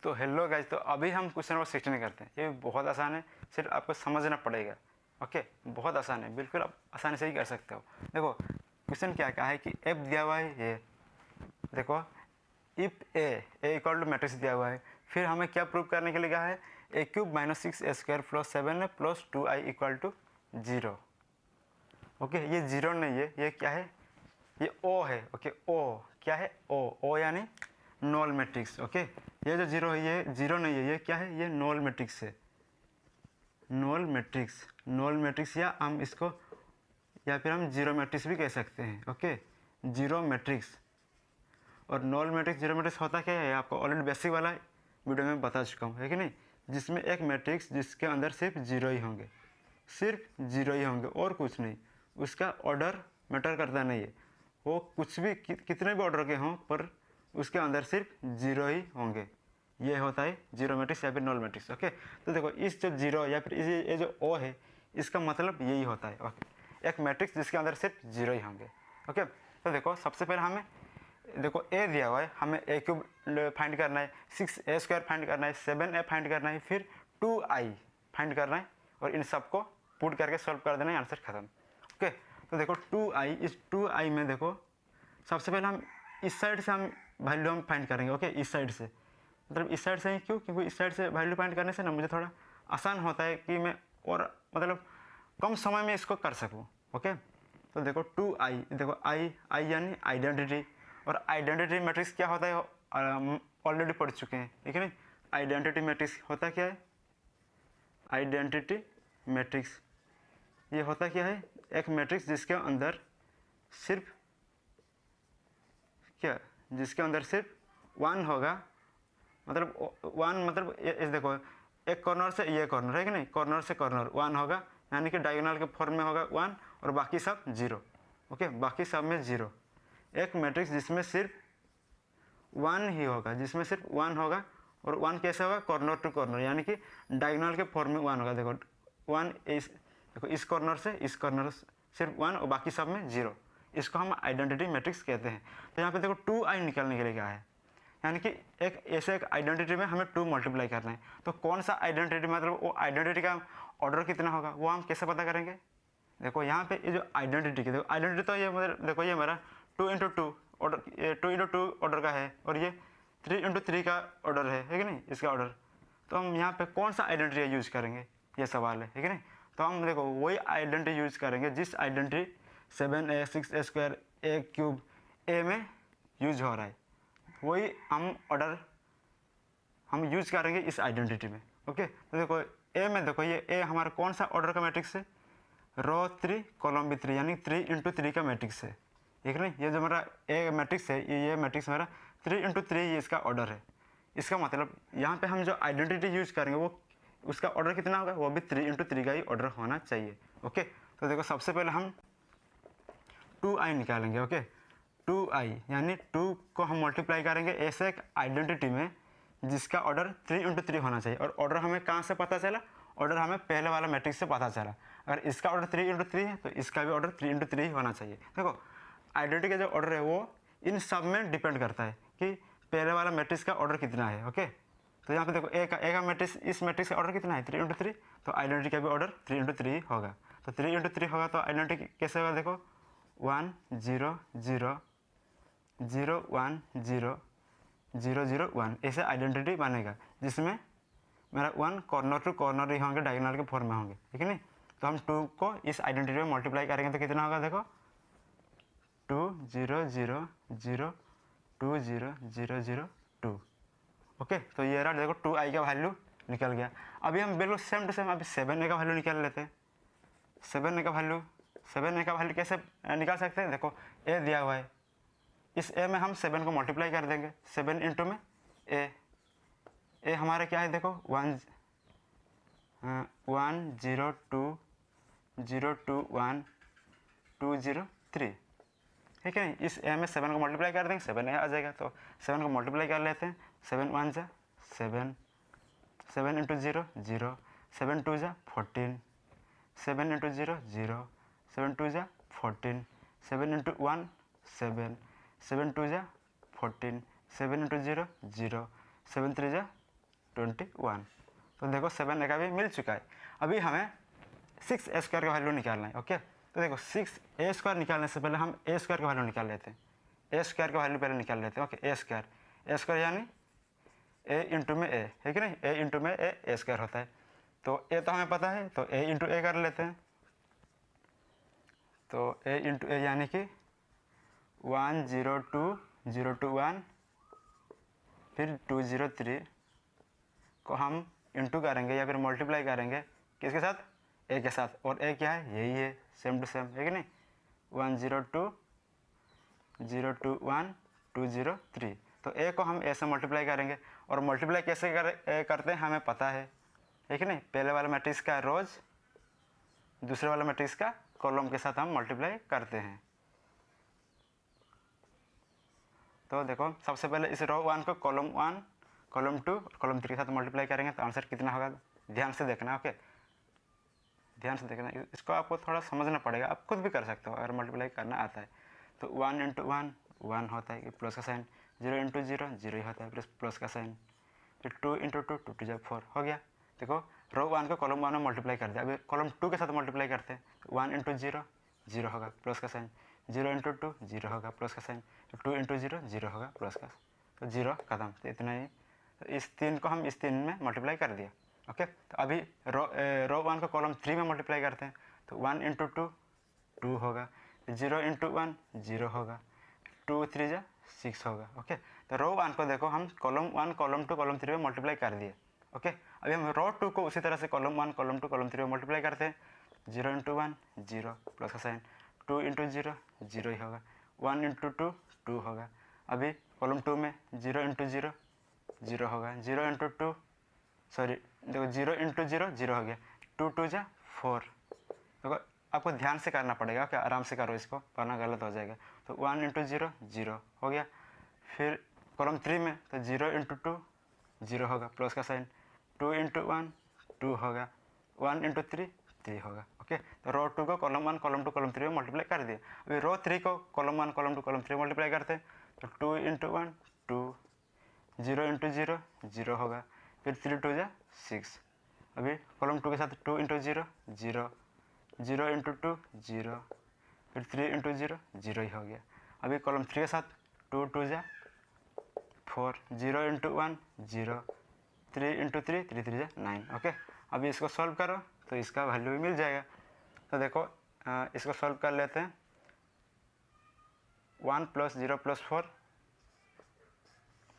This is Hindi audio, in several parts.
तो हेलो गाइज, तो अभी हम क्वेश्चन नंबर 16 करते हैं। ये बहुत आसान है, सिर्फ आपको समझना पड़ेगा। ओके, बहुत आसान है, बिल्कुल आप आसानी से ही कर सकते हो। देखो क्वेश्चन क्या कहा है कि एफ दिया हुआ है, ये देखो if A equal to matrix दिया हुआ है। फिर हमें क्या प्रूव करने के लिए कहा है, a cube minus 6a² plus 7 plus 2i equal to 0। Okay, ये 0 नहीं है, ये क्या है, ये ओ है। ओके, ओ क्या है, ओ यानी नॉल मैट्रिक्स। ओके, ये जो 0 है ये 0 नहीं है, ये क्या है, ये नॉल मैट्रिक्स है। नॉल मैट्रिक्स या हम इसको या फिर हम जीरो मैट्रिक्स भी कह सकते हैं। ओके, जीरो मैट्रिक्स और नॉल मैट्रिक्स, जीरो मैट्रिक्स होता क्या है, आपको ऑलरेडी बेसिक वाला वीडियो में बता चुका हूँ, है कि नहीं। जिसमें एक मैट्रिक्स जिसके अंदर सिर्फ जीरो ही होंगे, सिर्फ जीरो ही होंगे और कुछ नहीं। उसका ऑर्डर मैटर करता नहीं है, वो कुछ भी कितने भी ऑर्डर के हों पर उसके अंदर सिर्फ जीरो ही होंगे। ये होता है जीरो मैट्रिक्स या फिर नॉल मैट्रिक्स। ओके, तो देखो इस जो जीरो या फिर ये जो ओ है, इसका मतलब यही होता है। ओके, एक मैट्रिक्स जिसके अंदर सिर्फ जीरो ही होंगे। ओके, तो देखो सबसे पहले हमें देखो ए दिया हुआ है, हमें ए क्यूब फाइंड करना है, 6a² फाइंड करना है, 7a फाइंड करना है, फिर 2i फाइंड करना है और इन सबको पुट करके सॉल्व कर देना है, आंसर खत्म। ओके, तो देखो 2i, इस 2i में देखो सबसे पहले हम इस साइड से हम वैल्यू हम फाइंड करेंगे। ओके, इस साइड से, मतलब इस साइड से ही क्यों, क्योंकि इस साइड से वैल्यू फाइंड करने से ना मुझे थोड़ा आसान होता है कि मैं और मतलब कम समय में इसको कर सकूँ। ओके, तो देखो 2i, देखो आई यानी आइडेंटिटी, और आइडेंटिटी मैट्रिक्स क्या होता है हम ऑलरेडी पढ़ चुके हैं, ठीक है नहीं। आइडेंटिटी मैट्रिक्स होता क्या है, आइडेंटिटी मैट्रिक्स ये होता क्या है, एक मैट्रिक्स जिसके अंदर सिर्फ क्या, जिसके अंदर सिर्फ वन होगा, मतलब वन, मतलब इस देखो एक कॉर्नर से ये कॉर्नर है कि नहीं, कॉर्नर से कॉर्नर वन होगा, यानी कि डायगोनल के फॉर्म में होगा वन और बाकी सब जीरो। ओके, बाकी सब में जीरो। एक मैट्रिक्स जिसमें सिर्फ वन ही होगा, जिसमें सिर्फ वन होगा, और वन कैसे होगा, कॉर्नर टू कॉर्नर, यानी कि डायगोनल के फॉर्म में वन होगा। देखो वन इस, देखो इस कॉर्नर से इस कॉर्नर सिर्फ वन और बाकी सब में जीरो, इसको हम आइडेंटिटी मैट्रिक्स कहते हैं। तो यहाँ पे देखो 2i निकालने के लिए क्या है, यानी कि एक ऐसे एक आइडेंटिटी में हमें 2 मल्टीप्लाई करना है। तो कौन सा आइडेंटिटी, मतलब वो आइडेंटिटी का ऑर्डर कितना होगा वो हम कैसे पता करेंगे। देखो यहाँ पे ये जो आइडेंटिटी की, देखो आइडेंटिटी तो ये मतलब देखो ये मेरा 2x2 ऑर्डर, 2x2 ऑर्डर का है, और ये 3x3 का ऑर्डर है कि नहीं, इसका ऑर्डर। तो हम यहाँ पे कौन सा आइडेंटिटी यूज़ करेंगे, ये सवाल है कि नहीं। तो हम देखो वही आइडेंटिटी यूज़ करेंगे जिस identity 7a 6a² a cube ए में यूज हो रहा है, वही हम ऑर्डर हम यूज करेंगे इस आइडेंटिटी में। ओके, तो देखो ए में, देखो ये ए हमारा कौन सा ऑर्डर का मैट्रिक्स है, रो 3 कॉलम भी 3, यानी 3x3 का मैट्रिक्स है, ठीक नहीं। ये जो मेरा ए मैट्रिक्स है, ये मैट्रिक्स मेरा 3x3 ये इसका ऑर्डर है। इसका मतलब यहाँ पे हम जो आइडेंटिटी यूज करेंगे वो उसका ऑर्डर कितना होगा, वो भी 3x3 का ही ऑर्डर होना चाहिए। ओके, तो देखो सबसे पहले हम 2i निकालेंगे। ओके, 2i यानी 2 को हम मल्टीप्लाई करेंगे ऐसे एक आइडेंटिटी में जिसका ऑर्डर 3x3 होना चाहिए। और ऑर्डर हमें कहाँ से पता चला, ऑर्डर हमें पहले वाला मैट्रिक्स से पता चला। अगर इसका ऑर्डर 3x3 है तो इसका भी ऑर्डर 3x3 ही होना चाहिए। देखो आइडेंटिटी का जो ऑर्डर है वो इन सब में डिपेंड करता है कि पहले वाला मैट्रिक्स का ऑर्डर कितना है। ओके, तो यहाँ पे देखो ए का मैट्रिक्स, इस मैट्रिक्स का ऑर्डर कितना है, 3x3, तो आइडेंटिटी का भी ऑर्डर 3x3 होगा। तो 3x3 होगा तो आइडेंटिटी कैसे होगा, देखो 1 0 0 0 1 0 0 0 1 ऐसे आइडेंटिटी बनेगा, जिसमें मेरा 1 कॉर्नर टू कॉर्नर ही होंगे, डायगोनल के फॉर्म में होंगे, ठीक है नहीं। तो हम 2 को इस आइडेंटिटी में मल्टीप्लाई करेंगे तो कितना होगा, देखो 2 0 0 0 2 0 0 0 2। ओके, तो ये रहा, देखो 2i का वैल्यू निकल गया। अभी हम बिल्कुल सेम टू सेम अभी 7a का वैल्यू निकाल लेते हैं। 7a का वैल्यू कैसे निकाल सकते हैं, देखो a दिया हुआ है, इस a में हम 7 को मल्टीप्लाई कर देंगे, 7 इंटू में a हमारा क्या है, देखो 1 0 2 0 2 1 2 0 3, ठीक है। इस a में 7 को मल्टीप्लाई कर देंगे, 7a आ जाएगा। तो 7 को मल्टीप्लाई कर लेते हैं, 7 1 जा 7, 7 इंटू 0 0, 7 2 जा 14, 7 इंटू 0 0, 7 2 जा 14, 7 इंटू 1 7, 7 2 जा 14, 7 इंटू 0 0, 7 3 जा 21। तो देखो 7 का भी मिल चुका है। अभी हमें 6a स्क्वायर का वैल्यू निकालना है। ओके, तो देखो 6a स्क्वायर निकालने से पहले हम a स्क्वायर का वैल्यू निकाल लेते हैं। a स्क्वायर का वैल्यू पहले निकाल लेते हैं। ओके, a स्क्वायर यानी a इंटू में a है कि नहीं, a इंटू में a स्क्वायर होता है। तो a तो हमें पता है, तो a इंटू a कर लेते हैं। तो a इंटू a यानी कि 102 021 फिर 203 को हम इंटू करेंगे या फिर मल्टीप्लाई करेंगे किसके साथ, a के साथ। और a क्या है, यही है, सेम टू सेम है कि नहीं, 102 021 203। तो a को हम a से मल्टीप्लाई करेंगे। और मल्टीप्लाई कैसे करते हैं हमें पता है कि नहीं, पहले वाला मैट्रिक्स का रोज, दूसरे वाला मैट्रिक्स का कॉलम के साथ हम मल्टीप्लाई करते हैं। तो देखो सबसे पहले इस रो 1 को कॉलम 1, कॉलम 2, कॉलम 3 के साथ मल्टीप्लाई करेंगे तो आंसर कितना होगा, ध्यान से देखना। ओके, ध्यान से देखना, इसको आपको थोड़ा समझना पड़ेगा, आप खुद भी कर सकते हो अगर मल्टीप्लाई करना आता है। तो 1 इंटू 1 1 होता है, प्लस का साइन, 0 इंटू 0 0 ही होता है, प्लस का साइन, फिर 2 इंटू 2 2 जब 4 हो गया। देखो रो 1 को कॉलम 1 में मल्टीप्लाई कर दिया, अभी कॉलम 2 के साथ मल्टीप्लाई करते हैं। 1 इंटू 0 0 होगा, प्लस का साइन, 0 इंटू 2 0 होगा, प्लस का साइन, 2 इंटू 0 0 होगा, प्लस का, तो 0 खत्म। तो इतना ही, तो इस 3 को हम इस 3 में मल्टीप्लाई कर दिया। ओके, तो अभी रो 1 को कॉलम 3 में मल्टीप्लाई करते हैं। तो 1 इंटू 2 2 होगा, 0 इंटू 1 0 होगा, 2 3 जा 6 होगा। ओके, तो रो 1 को देखो हम कॉलम 1 कॉलम 2 कॉलम 3 में मल्टीप्लाई कर दिए। ओके, अभी हम रो 2 को उसी तरह से कॉलम 1 कॉलम 2 कॉलम 3 में मल्टीप्लाई करते हैं। 0 इंटू 1 0, प्लस का साइन, 2 इंटू 0 0 ही होगा, 1 इंटू 2 2 होगा। अभी कॉलम 2 में 0 इंटू 0 0 होगा, 0 इंटू 2 सॉरी देखो 0 इंटू 0 0 हो गया, 2 2 जा 4। देखो आपको ध्यान से करना पड़ेगा, क्या आराम से करो, इसको करना गलत हो जाएगा। तो 1 इंटू 0 0 हो गया। फिर कॉलम 3 में तो 0 इंटू 2 0 होगा, प्लस का साइन, 2 इंटू 1 2 होगा, 1 इंटू 3 3 होगा। ओके, तो रो 2 को कॉलम 1 कॉलम 2 कॉलम 3 में मल्टीप्लाई कर दिए। अभी रो 3 को कॉलम 1 कॉलम 2 कॉलम 3 में मल्टीप्लाई करते हैं। तो 2 इंटू 1 2, 0 इंटू 0 0 होगा, फिर 3 2 जा 6। अभी कॉलम 2 के साथ 2 इंटू 0 0, 0 इंटू 2 0, फिर 3 इंटू 0 0 ही हो गया। अभी कॉलम 3 के साथ 2 2 जा 4, 0 इंटू 1 0, 3 इंटू 3 3 3 जा 9। ओके, अभी इसको सॉल्व करो तो इसका वैल्यू भी मिल जाएगा। तो देखो इसको सॉल्व कर लेते हैं। 1 plus 0 plus 4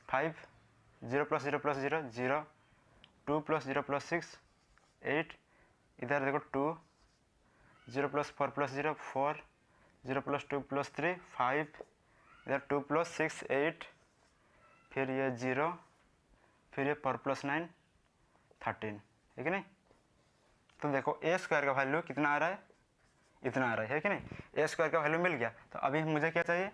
5, 0 plus 0 plus 0 0, 2 plus 0 plus 6 8, इधर देखो 2, 0 प्लस 4 प्लस 0 4, 0 प्लस 2 प्लस 3 5, इधर 2 प्लस 6 8, फिर ये 0, फिर ये 4 प्लस 9 13, है कि नहीं। तो देखो ए स्क्वायर का वैल्यू कितना आ रहा है, इतना आ रहा है कि नहीं, ए स्क्वायर का वैल्यू मिल गया। तो अभी मुझे क्या चाहिए,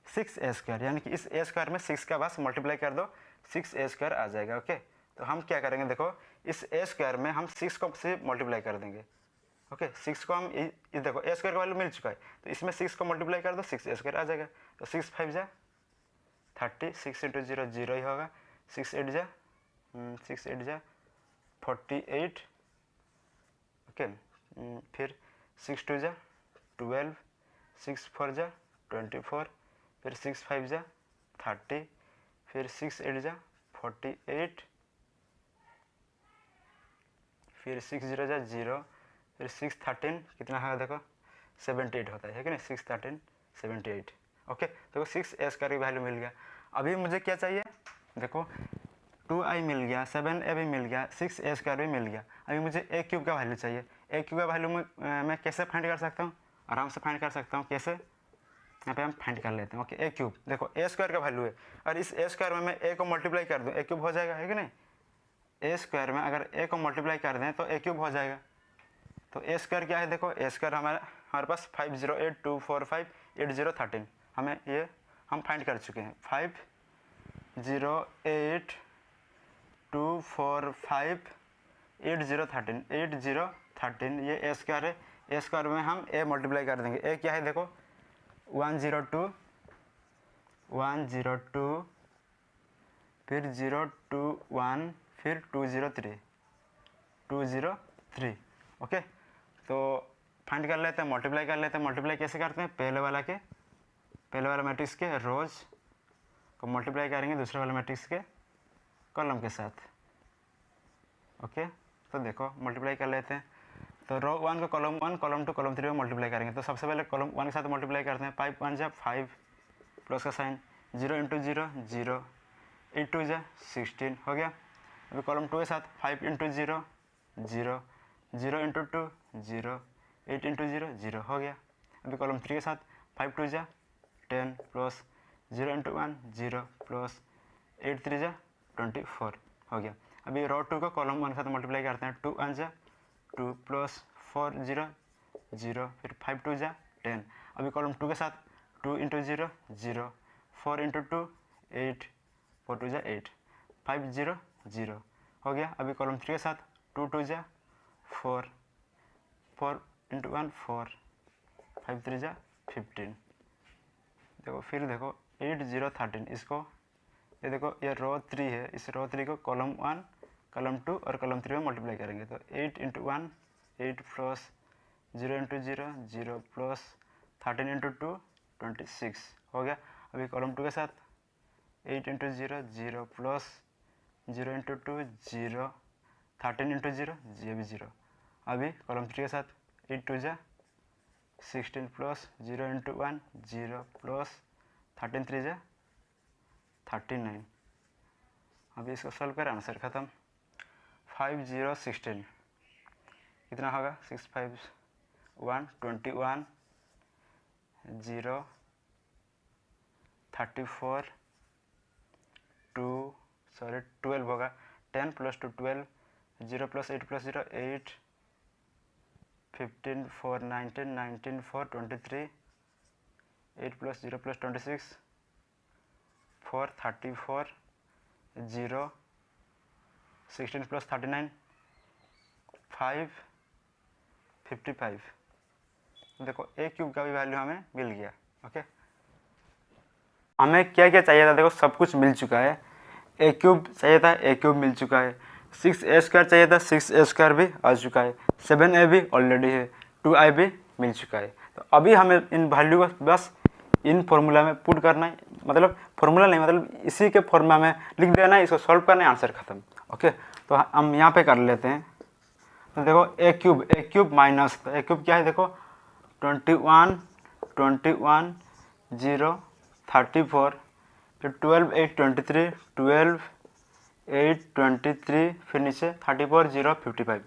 6a स्क्वायर, यानी कि इस a स्क्वायर में 6 का बस मल्टीप्लाई कर दो, 6a स्क्वायर आ जाएगा। ओके, तो हम क्या करेंगे, देखो इस a स्क्वायर में हम 6 को से मल्टीप्लाई कर देंगे। ओके, 6 को हम देखो a स्क्वायर का वैल्यू मिल चुका है, तो इसमें 6 को मल्टीप्लाई कर दो, 6a स्क्वायर आ जाएगा। तो 6 5 जा 30, 6 इंटू 0 0 ही होगा, 6 8 जा 48। ओके, फिर 6 2 जा 12, 6 4 जा 24, फिर 6 5 जा 30, फिर 6 8 जा 48, फिर 6 0 जा 0, फिर 6 13 कितना है देखो 78 होता है कि नहीं, 6 13 78। ओके, देखो 6a स्क्वायर की वैल्यू मिल गया। अभी मुझे क्या चाहिए, देखो 2i मिल गया, 7a भी मिल गया, 6a स्क्वायर भी मिल गया। अभी मुझे a क्यूब का वैल्यू चाहिए। a क्यूब का वैल्यू मैं कैसे फाइंड कर सकता हूँ, आराम से फाइंड कर सकता हूँ। कैसे, यहाँ पे हम फाइंड कर लेते हैं। ओके, a क्यूब देखो a स्क्वायर का वैल्यू है, और इस a स्क्वायर में मैं a को मल्टीप्लाई कर दूँ, a क्यूब हो जाएगा, है कि नहीं। a स्क्वायर में अगर a को मल्टीप्लाई कर दें तो a क्यूब हो जाएगा। तो a स्क्वायर क्या है, देखो a स्क्वायर हमारे पास 5 0 8 2 4 5 8 0 13, हमें ये हम फाइंड कर चुके हैं। 5 0 8 2 4 5 8 0 13 8 0 13, ये a स्क्वायर है। a स्क्वायर में हम a मल्टीप्लाई कर देंगे। a क्या है देखो 102 102, फिर 0 2 1, फिर 203 ओके। तो फाइंड कर लेते हैं, मल्टीप्लाई कर लेते हैं। मल्टीप्लाई कैसे करते हैं, पहले वाला मैट्रिक्स के रोज को मल्टीप्लाई करेंगे दूसरे वाले मैट्रिक्स के कॉलम के साथ। ओके, तो देखो मल्टीप्लाई कर लेते हैं। तो रो 1 को कॉलम 1, कॉलम 2, कॉलम 3 में मल्टीप्लाई करेंगे। तो सबसे पहले कॉलम 1 के साथ मल्टीप्लाई करते हैं। 5 1 जा 5, प्लस का साइन, 0 × 0 0, 8 2 जा 16 हो गया। अभी कॉलम 2 के साथ 5 × 0 0, 0 × 2 0, 8 × 0 0 हो गया। अभी कॉलम 3 के साथ 5 2 जा 10, प्लस 0 × 1 0, प्लस 8 3 जा 24 हो गया। अभी रो 2 को कॉलम 1 के साथ मल्टीप्लाई करते हैं। 2 1 जा 2, प्लस 4 0 0, फिर 5 2 जा 10। अभी कॉलम 2 के साथ 2 × 0 0, 4 × 2 8, 4 2 जा 8, 5 0 0 हो गया। अभी कॉलम 3 के साथ 2 2 जा 4, 4 × 1 4, 5 3 जा 15। देखो फिर देखो 8 0 13, इसको ये देखो ये रो 3 है, इस रो 3 को कॉलम 1, कॉलम 2 और कॉलम 3 में मल्टीप्लाई करेंगे। तो 8 × 1 8, प्लस 0 × 0 0, प्लस 13 × 2 26 हो गया। अभी कॉलम 2 के साथ 8 × 0 0, प्लस 0 × 2 0, 13 × 0 ये भी 0। अभी कॉलम 3 के साथ 8 2 जा 16, प्लस 0 × 1 0, प्लस 13 3 जा 39। अभी इसको सॉल्व करें, आंसर ख़त्म। 5 0 16 कितना होगा, 6 5 1 21 0 34 12 होगा। 10 + 2 12, 0 + 8 + 0 8, 15 4 19 19 4 23, 8 + 0 + 26 4 34 0, 16 + 39 5 55। देखो ए क्यूब का भी वैल्यू हमें मिल गया। ओके, हमें क्या क्या चाहिए था, देखो सब कुछ मिल चुका है। ए क्यूब चाहिए था, ए क्यूब मिल चुका है। 6a² चाहिए था, 6a² भी आ चुका है। 7a भी ऑलरेडी है, 2i भी मिल चुका है। तो अभी हमें इन वैल्यू को बस इन फॉर्मूला में पुट करना है, मतलब फॉर्मूला नहीं, मतलब इसी के फॉर्मूला में लिख देना है, इसको सॉल्व करना है, आंसर खत्म। ओके, तो हम यहाँ पे कर लेते हैं। तो देखो ए क्यूब माइनस, तो ए क्यूब क्या है, देखो 21 21 0 34, फिर 12 8 23, 12 8 23, फिर नीचे 34 0 55,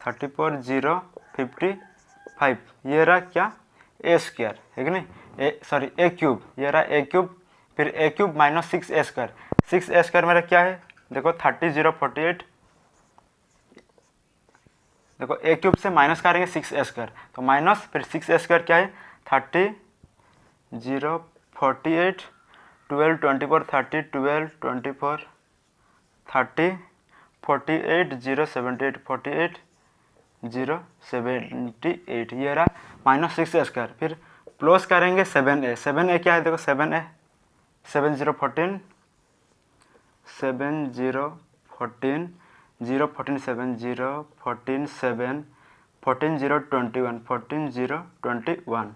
34 0 55। ये रहा क्या, a² है कि नहीं, ए क्यूब, ये रहा ए क्यूब। फिर ए क्यूब माइनस 6a², 6a² मेरा क्या है, देखो 30 0 48। देखो ए क्यूब से माइनस करेंगे 6a², तो माइनस फिर 6a² क्या है, 30 0 48, 12 24 30, 12 24 30, 48 0 78, 48 0 78, ये रहा माइनस 6a²। फिर प्लस करेंगे 7a, 7a क्या है, देखो 7a 7 0 14, 7 0 14 0 14 7 0 14 7, 14 0 21, 14 0 21।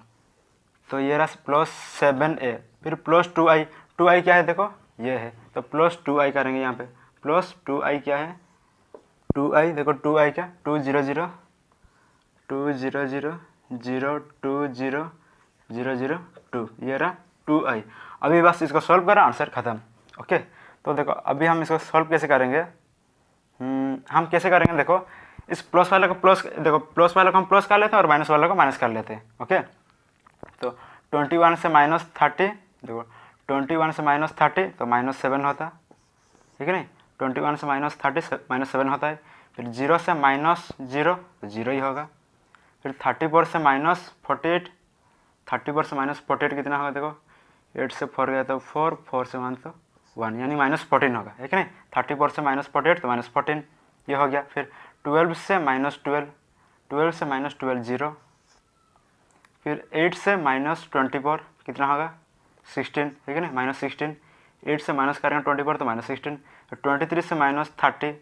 तो ये रहा प्लस 7a, फिर प्लस 2i, 2i क्या है, देखो ये है, तो प्लस 2i करेंगे यहाँ पे। प्लस 2i क्या है, 2i देखो 2i क्या, 2 0 0 2 0 0 0 2 0 0 0 2, ये रहा 2i। अभी बस इसको सॉल्व करें, आंसर ख़त्म। ओके, तो देखो अभी हम इसको सॉल्व कैसे करेंगे, हम कैसे करेंगे, देखो इस प्लस वाले को प्लस, देखो प्लस वाले को हम प्लस कर लेते हैं और माइनस वाले को माइनस कर लेते हैं। ओके, तो 21 से माइनस 30, देखो 21 से माइनस 30 तो माइनस 7 होता है, ठीक है नहीं, 21 से माइनस 30 माइनस 7 होता है। फिर 0 से माइनस 0 तो 0 ही होगा। फिर 34 से माइनस 48, 34 से माइनस 48 कितना होगा, देखो 8 से 4 गया तो 4, 4 से 1 तो 1, यानी माइनस 14 होगा, है कि नहीं। 34 से माइनस 48 तो माइनस 14, ये हो गया। फिर 12 से माइनस 12, 12 से माइनस 12 0, फिर 8 से माइनस 24 कितना होगा 16, है कि नहीं, माइनस 16। 8 से माइनस करेंगे 24 तो माइनस 16, फिर 23 से -30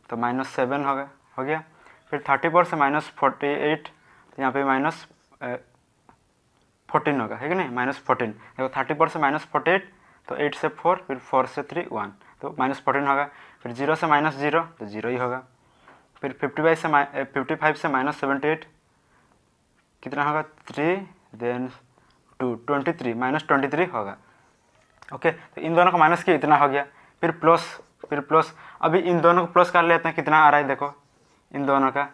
तो -7 होगा, हो गया। फिर 34 से -48 तो यहाँ पे -14 होगा, है कि नहीं, -14। देखो 34 से -48 तो 8 से 4, फिर 4 से 3 1 तो -14 होगा। फिर 0 से -0 तो 0 ही होगा। फिर 55 से -78 कितना होगा, 3 देन 2 23 -23 होगा। ओके, तो इन दोनों का माइनस किया, इतना हो गया। फिर प्लस अभी इन दोनों को प्लस कर लेते हैं, कितना आ रहा है देखो इन दोनों का,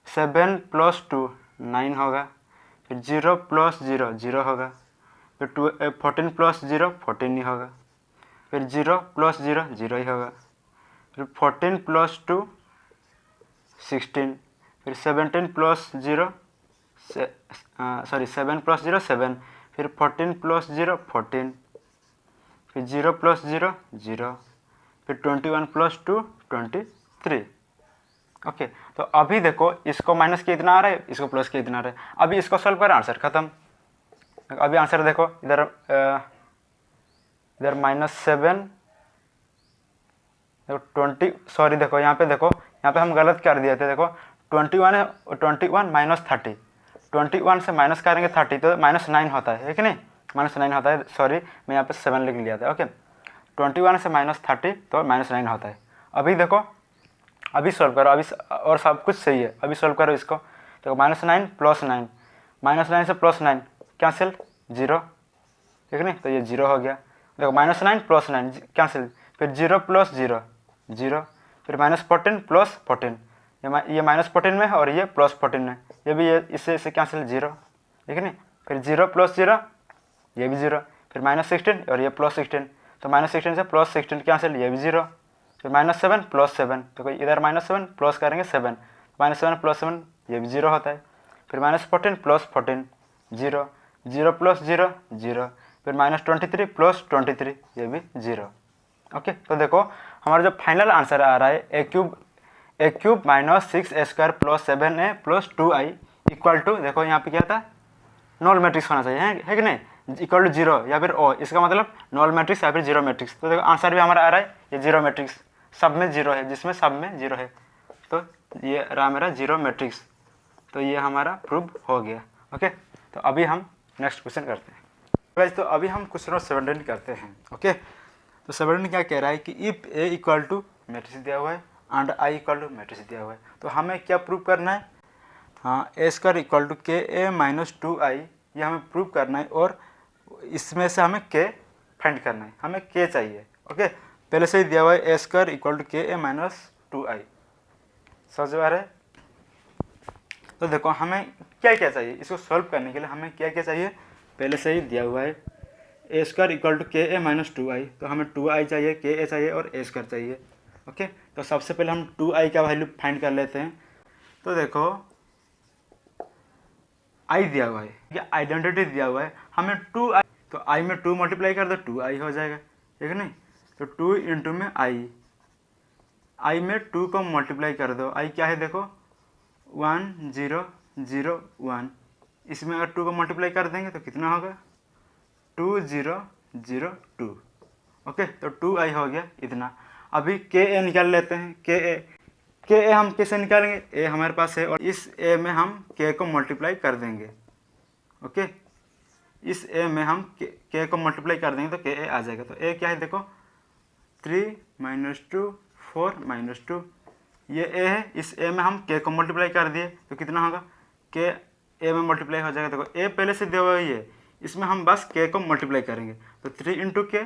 7 + 2 9 होगा। फिर 0 + 0 0 होगा। फिर 14 + 0 14 ही होगा। फिर 0 + 0 0 ही होगा। फिर 14 + 2 16। फिर 17 + 0 7 + 0 7। फिर 14 + 0 14। फिर 0 + 0 0। फिर 21 + 2 23। ओके, तो अभी देखो इसको माइनस के इतना आ रहा है, इसको प्लस के इतना आ रहा है। अभी इसको सॉल्व करें, आंसर खत्म। अभी आंसर देखो इधर -7 देखो 20, सॉरी देखो यहाँ पे, देखो यहाँ पे हम गलत कर दिए थे। देखो 21 है, 21 -30, 21 से माइनस करेंगे 30 तो -9 होता है कि नहीं, -9 होता है। सॉरी मैं यहाँ पे 7 लिख लिया था। ओके, 21 से -30 तो -9 होता है। अभी देखो, अभी सॉल्व करो, अभी और सब कुछ सही है। अभी सॉल्व करो इसको, देखो -9 + 9, -9 से +9 कैंसिल 0, ठीक है नहीं, तो ये 0 हो गया। देखो -9 + 9 कैंसिल, फिर 0 + 0 0। फिर -14 + 14, ये -14 में है और ये +14 में, ये भी ये इससे कैंसिल 0, ठीक है नहीं। फिर 0 + 0 ये भी 0। फिर -16 और ये +16 तो -16 से +16 कैंसिल, ये भी 0। फिर -7 + 7 तो इधर -7 प्लस करेंगे 7, -7 + 7 ये भी 0 होता है। फिर -14 + 14 0, 0 + 0 0। फिर -23 + 23 ये भी 0। ओके, तो देखो हमारा जो फाइनल आंसर आ रहा है a³ -6a² + 7a + 2i equal to, देखो यहाँ पे क्या था, नॉल मैट्रिक्स होना चाहिए, है कि नहीं, इक्वल टू 0 या फिर ओ, इसका मतलब नॉल मैट्रिक्स या फिर 0 मैट्रिक्स। तो देखो आंसर भी हमारा आ रहा है ये 0 मैट्रिक्स, सब में 0 है, जिसमें सब में 0 है, तो ये रहा मेरा 0 मैट्रिक्स। तो ये हमारा प्रूव हो गया। ओके, तो अभी हम नेक्स्ट क्वेश्चन करते हैं गाइस। तो अभी हम क्वेश्चन 17 करते हैं। ओके, तो 17 क्या कह रहा है कि if a equal to matrix दिया हुआ है and i equal to matrix दिया हुआ है, तो हमें क्या प्रूव करना है, हाँ, a² equal to KA - 2i ये हमें प्रूव करना है, और इसमें से हमें k फाइंड करना है, हमें k चाहिए। ओके, पहले से ही दिया हुआ है a² equal to KA - 2i, समझ में आ रहा है। तो देखो हमें क्या क्या चाहिए, इसको सॉल्व करने के लिए हमें क्या क्या चाहिए, पहले से ही दिया हुआ है a² equal to KA - 2i, तो हमें 2i चाहिए, KA चाहिए और a² चाहिए। ओके, तो सबसे पहले हम 2i का वैल्यू फाइंड कर लेते हैं। तो देखो i दिया हुआ है, आइडेंटिटी दिया हुआ है, हमें 2i, तो i में 2 मल्टीप्लाई कर दो 2i हो जाएगा, ठीक है नहीं। तो 2 इंटू में i में 2 को मल्टीप्लाई कर दो, i क्या है देखो 1 0 0 1, इसमें अगर 2 को मल्टीप्लाई कर देंगे तो कितना होगा 2 0 0 2। ओके, तो 2i हो गया इतना। अभी KA निकाल लेते हैं, KA हम कैसे निकालेंगे, a हमारे पास है और इस a में हम k को मल्टीप्लाई कर देंगे। ओके, इस a में हम k को मल्टीप्लाई कर देंगे तो KA आ जाएगा। तो a क्या है देखो 3 - 2 4 - 2, ये a है, इस a में हम k को मल्टीप्लाई कर दिए तो कितना होगा, k a में मल्टीप्लाई हो जाएगा। देखो a पहले से दिया हुआ है, ये इसमें हम बस k को मल्टीप्लाई करेंगे, तो 3 इंटू k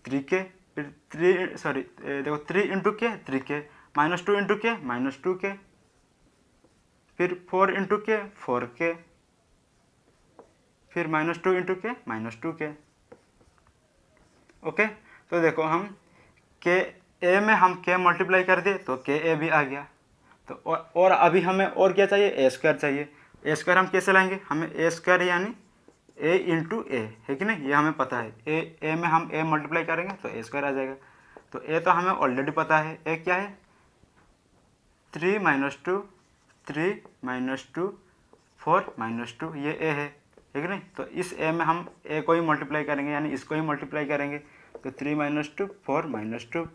3k, फिर 3 into k 3k, -2 into k -2k, फिर 4 इंटू k 4k, फिर -2 इंटू k -2k। ओके, तो देखो हम k a में हम k मल्टीप्लाई कर दिए तो KA भी आ गया। तो और अभी हमें और क्या चाहिए, a² चाहिए। a² हम कैसे लाएंगे, हमें a² यानी a इंटू a, है कि नहीं, ये हमें पता है, a में हम a मल्टीप्लाई करेंगे तो a² आ जाएगा। तो a तो हमें ऑलरेडी पता है, a क्या है 3 - 2 3 - 2 4 - 2, ये a है कि नहीं। तो इस a में हम a को ही मल्टीप्लाई करेंगे, यानी इसको ही मल्टीप्लाई करेंगे, तो 3 माइनस 2 4 माइनस 2।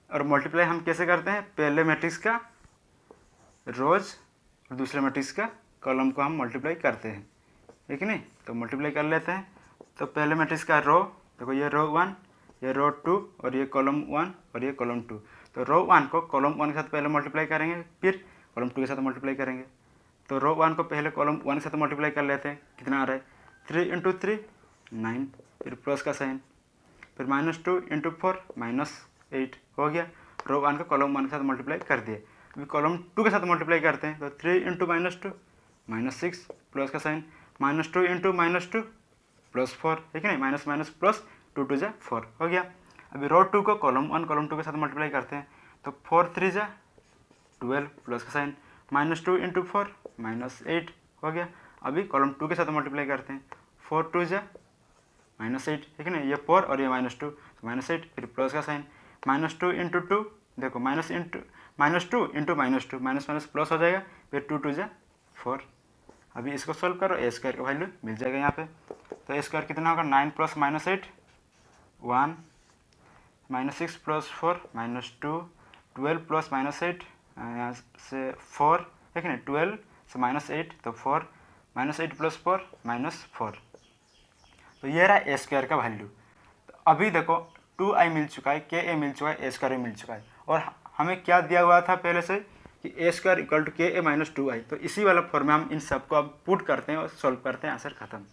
और मल्टीप्लाई हम कैसे करते हैं, पहले मैट्रिक्स का रोज और दूसरे मैट्रिक्स का कॉलम को हम मल्टीप्लाई करते हैं, ठीक है नहीं। तो मल्टीप्लाई कर लेते हैं। तो पहले मैट्रिक्स का रो, देखो ये रो 1, ये रो 2 और ये कॉलम 1 और ये कॉलम 2। तो रो 1 को कॉलम 1 के साथ पहले मल्टीप्लाई करेंगे, फिर कॉलम 2 के साथ मल्टीप्लाई करेंगे। तो रो 1 को पहले कॉलम 1 के साथ मल्टीप्लाई कर लेते हैं, कितना आ रहा है 3 इंटू 3 9, फिर प्लस का साइन, फिर माइनस 2 इंटू 4 माइनस 8 हो गया। रो 1 को कॉलम 1 के साथ मल्टीप्लाई कर दिए। अभी कॉलम 2 के साथ मल्टीप्लाई करते हैं, तो 3 इंटू माइनस 2 माइनस 6 प्लस का sign, minus 2 into minus 2 plus 4, ठीक है नहीं, माइनस माइनस प्लस 2 2 जा 4 हो गया। अभी रो 2 को कॉलम 1 कॉलम 2 के साथ मल्टीप्लाई करते हैं, तो 4 3 जा 12 प्लस का साइन, माइनस 2 इंटू 4 माइनस 8 हो गया। अभी कॉलम 2 के साथ मल्टीप्लाई करते हैं, 4 2 जा माइनस 8, ठीक है ना, ये 4 और ये माइनस 2 तो माइनस 8, फिर प्लस का साइन, माइनस 2 इंटू 2, देखो minus 2 into minus 2 minus minus plus हो जाएगा, फिर 2 2 जा 4। अभी इसको सोल्व करो, ए स्क्वायर का वैल्यू मिल जाएगा यहाँ पे। तो ए स्क्वायर कितना होगा 9 plus minus 8 1, minus 6 plus 4 minus 2, 12 plus minus 8 यहाँ से 4, ठीक है ना, 12 से माइनस 8 तो 4, माइनस 8 प्लस 4 माइनस 4। तो ये रहा ए स्क्वायर का वैल्यू। तो अभी देखो 2i मिल चुका है, के ए मिल चुका है, ए स्क्वायर मिल चुका है, और हमें क्या दिया हुआ था पहले से कि ए स्क्वायर इक्वल टू के ए माइनस 2i। तो इसी वाला फॉर्म में हम इन सबको अब पुट करते हैं और सॉल्व करते हैं, आंसर खत्म।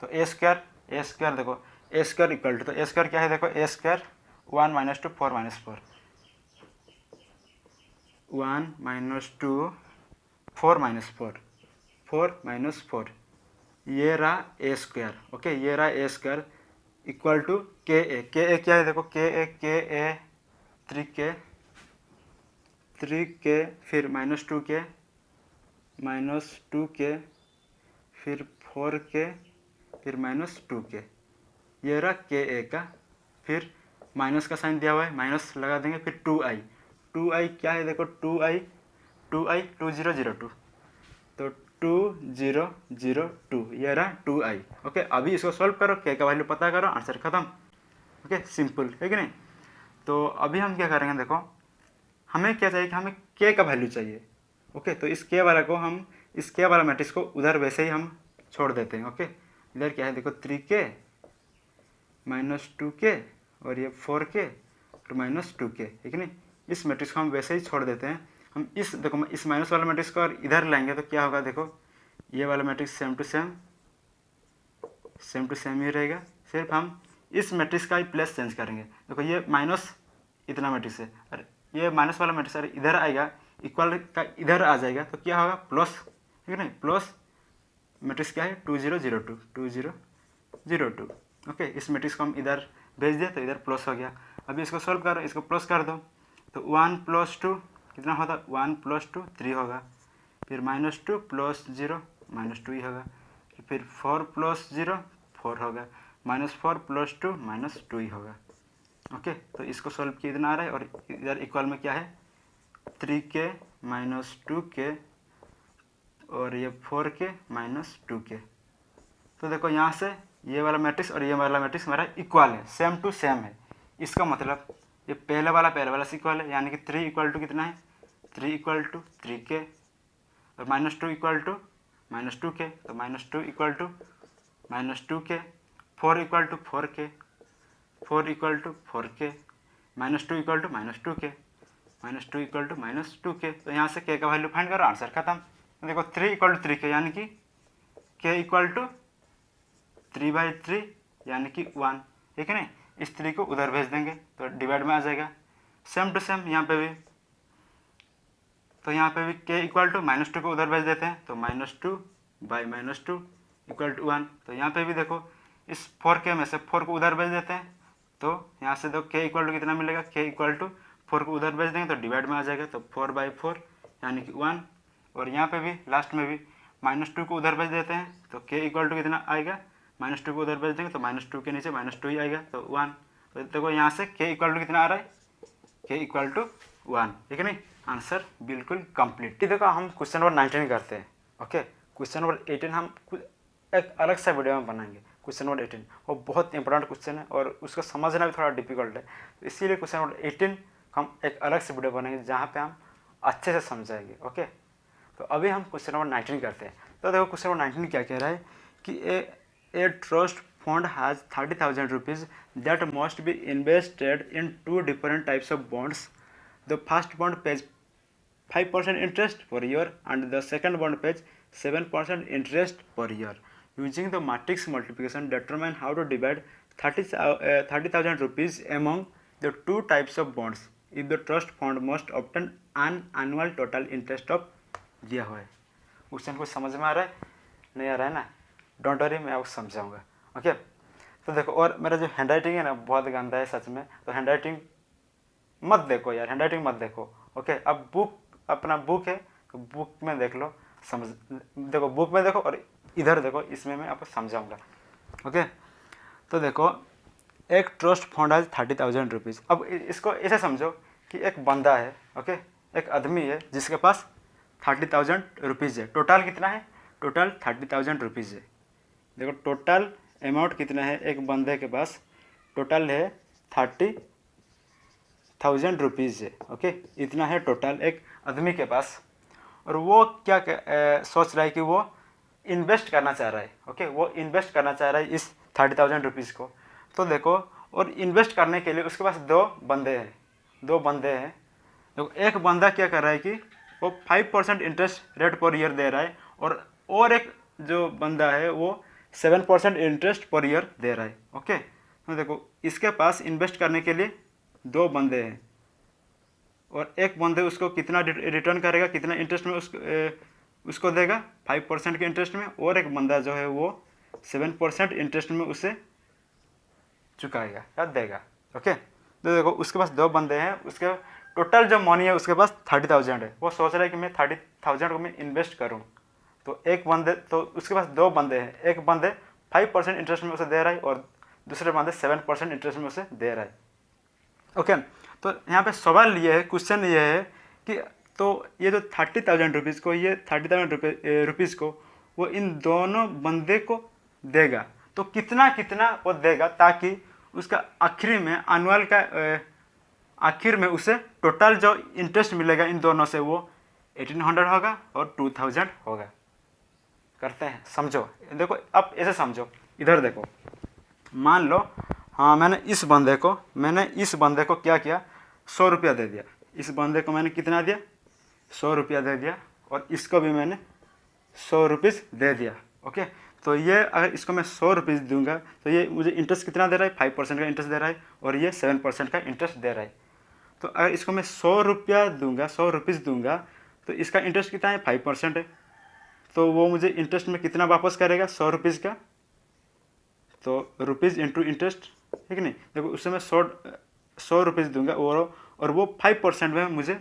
तो ए स्क्वायर देखो ए स्क्वायर इक्वल टू, तो ए स्क्वायर क्या है देखो, a square 1 minus 2 4 minus 4, 1 minus 2 4 minus 4 4 minus 4, ये रहा ए स्क्वायर। ओके, ये रहा ए स्क्वायर इक्वल टू के ए क्या है देखो, के ए 3k, फिर माइनस 2k फिर 4k फिर माइनस 2k, ये रहा के ए का। फिर माइनस का साइन दिया हुआ है, माइनस लगा देंगे, फिर 2i क्या है देखो, 2i 2002, तो 2002 ये रहा 2i। ओके, अभी इसको सॉल्व करो, के का वैल्यू पता करो, आंसर खत्म। ओके, सिंपल है कि नहीं। तो अभी हम क्या करेंगे देखो, हमें क्या चाहिए कि हमें के का वैल्यू चाहिए। ओके, तो इस के वाला को हम, इस के वाला मैट्रिक्स को उधर वैसे ही हम छोड़ देते हैं। ओके, इधर क्या है देखो 3k माइनस 2k और ये 4k और माइनस 2k, ठीक है नहीं, इस मैट्रिक्स को हम वैसे ही छोड़ देते हैं। हम इस देखो इस माइनस वाला मैट्रिक्स को और इधर लाएंगे तो क्या होगा देखो, ये वाला मैट्रिक्स सेम टू सेम ही रहेगा, सिर्फ हम इस मैट्रिक्स का ही प्लेस चेंज करेंगे। देखो ये माइनस इतना मैट्रिक्स है, और ये माइनस वाला मैट्रिक्स अरे इधर आएगा, इक्वल का इधर आ जाएगा, तो क्या होगा प्लस, ठीक है नहीं, प्लस मैट्रिक्स क्या है 2002। ओके, इस मैट्रिक्स को हम इधर भेज दिया तो इधर प्लस हो गया। अभी इसको सॉल्व करो, इसको प्लस कर दो, तो 1 + 2 कितना होता है, 1 + 2 3 होगा, फिर -2 + 0 -2 ही होगा, फिर 4 + 0 4 होगा, -4 + 2 -2 ही होगा। ओके, तो इसको सॉल्व किया इतना आ रहा है, और इधर इक्वल में क्या है 3k - 2k और ये 4k - 2k। तो देखो यहाँ से ये वाला मैट्रिक्स और ये वाला मैट्रिक्स हमारा इक्वल है, सेम टू सेम है। इसका मतलब ये पहले वाला से इक्वल है, यानी कि 3 = कितना है 3 = 3k और -2 = -2k, तो -2 = -2k, 4 = 4k, 4 = 4k, -2 = -2k, -2 = -2k। तो यहाँ से k का वैल्यू फाइंड करो, आंसर खत्म। तो देखो 3 = 3k यानी कि k = 3/3 यानी कि 1, ठीक है ना। इस 3 को उधर भेज देंगे तो डिवाइड में आ जाएगा, सेम टू सेम यहाँ पे भी। तो यहाँ पे भी k = -2 को उधर भेज देते हैं, तो -2/-2 = 1। तो यहाँ पे भी देखो इस 4k में से 4 को उधर भेज देते हैं, तो यहाँ से देखो k = कितना मिलेगा, k = 4 को उधर भेज देंगे तो डिवाइड में आ जाएगा, तो 4/4 यानी कि 1। और यहाँ पे भी लास्ट में भी -2 को उधर भेज देते हैं, तो k = कितना आएगा, -2 को उधर भेज देंगे तो -2 के नीचे -2 ही आएगा, तो 1। तो देखो यहाँ से k = कितना आ रहा है, k = 1, ठीक है नहीं। आंसर बिल्कुल कंप्लीट। देखो हम क्वेश्चन नंबर 19 करते हैं। ओके, क्वेश्चन नंबर 18 हम एक अलग सा वीडियो में बनाएंगे, क्वेश्चन नंबर 18 वो बहुत इंपॉर्टेंट क्वेश्चन है और उसको समझना भी थोड़ा डिफिकल्ट है, तो इसीलिए क्वेश्चन नंबर 18 हम एक अलग से वीडियो बनाएंगे जहाँ पे हम अच्छे से समझाएंगे। ओके, तो अभी हम क्वेश्चन नंबर 19 करते हैं। तो देखो क्वेश्चन नंबर 19 क्या कह रहा है कि a trust fund has 30,000 rupees that must be invested in 2 different types of bonds. The first bond pays 5% interest per year and the second bond pays 7% interest per year. Using the matrix multiplication, determine how to divide 30,000 rupees among the 2 types of bonds if the trust fund must obtain an annual total interest of दिया हुआ है। क्वेश्चन को समझ में आ रहा है नहीं आ रहा है ना, डोंट वरी, मैं आपको समझाऊंगा। ओके, तो देखो, और मेरा जो हैंड राइटिंग है ना बहुत गंदा है सच में, तो हैंड राइटिंग मत देखो यार, हैंड राइटिंग मत देखो। ओके, अब बुक, अपना बुक है तो बुक में देख लो, समझ, देखो बुक में देखो और इधर देखो, इसमें मैं आपको समझाऊंगा। ओके, तो देखो एक ट्रस्ट फंड है 30,000 रुपीज़। अब इसको ऐसे समझो कि एक बंदा है, ओके, एक आदमी है जिसके पास 30,000 रुपीज़ है। टोटल कितना है? टोटल 30,000 रुपीज़ है। देखो टोटल अमाउंट कितना है एक बंदे के पास, टोटल है 30,000 रुपीज़ है। ओके, इतना है टोटल एक आदमी के पास, और वो क्या सोच रहा है कि वो इन्वेस्ट करना चाह रहा है। ओके, वो इन्वेस्ट करना चाह रहा है इस 30,000 रुपीज़ को। तो देखो, और इन्वेस्ट करने के लिए उसके पास दो बंदे हैं। देखो एक बंदा क्या कर रहा है कि वो 5% इंटरेस्ट रेट पर ईयर दे रहा है, और एक जो बंदा है वो 7% इंटरेस्ट पर ईयर दे रहा है। ओके, तो देखो इसके पास इन्वेस्ट करने के लिए दो बंदे हैं, और एक बंदे उसको कितना रिटर्न करेगा, कितना इंटरेस्ट में उसको देगा 5% के इंटरेस्ट में, और एक बंदा जो है वो 7% इंटरेस्ट में उसे चुकाएगा या देगा। ओके, तो देखो उसके पास दो बंदे हैं, उसके टोटल जो मनी है उसके पास 30,000 है। वो सोच रहा है कि मैं 30,000 को मैं इन्वेस्ट करूँ, तो एक बंदे, तो उसके पास दो बंदे हैं, एक बंदे 5% इंटरेस्ट में उसे दे रहा है और दूसरे बंदे 7% इंटरेस्ट में उसे दे रहा है। ओके, तो यहाँ पे सवाल ये है, क्वेश्चन ये है कि तो ये जो 30,000 रुपीज़ को, ये 30,000 रुपीज़ को वो इन दोनों बंदे को देगा, तो कितना कितना वो देगा, ताकि उसका आखिरी में एनुअल का आखिर में उसे टोटल जो इंटरेस्ट मिलेगा इन दोनों से वो 1800 होगा और 2000 होगा। करते हैं, समझो। देखो अब ऐसे समझो, इधर देखो, मान लो हाँ मैंने इस बंदे को क्या किया, 100 रुपया दे दिया। इस बंदे को मैंने कितना दिया, 100 रुपया दे दिया, और इसको भी मैंने 100 रुपीज़ दे दिया। ओके, तो ये अगर इसको मैं 100 रुपीज़ दूंगा तो ये मुझे इंटरेस्ट कितना दे रहा है, 5% का इंटरेस्ट दे रहा है, और ये 7% का इंटरेस्ट दे रहा है। तो अगर इसको मैं 100 रुपया दूंगा, 100 रुपीज़ दूंगा, तो इसका इंटरेस्ट कितना है, 5% है। तो वो मुझे इंटरेस्ट में कितना वापस करेगा, 100 रुपीज़ का, तो रुपीज़ इंटू इंटरेस्ट, ठीक नहीं। देखो उससे मैं 100 रुपीज़ दूंगा और वो 5% में मुझे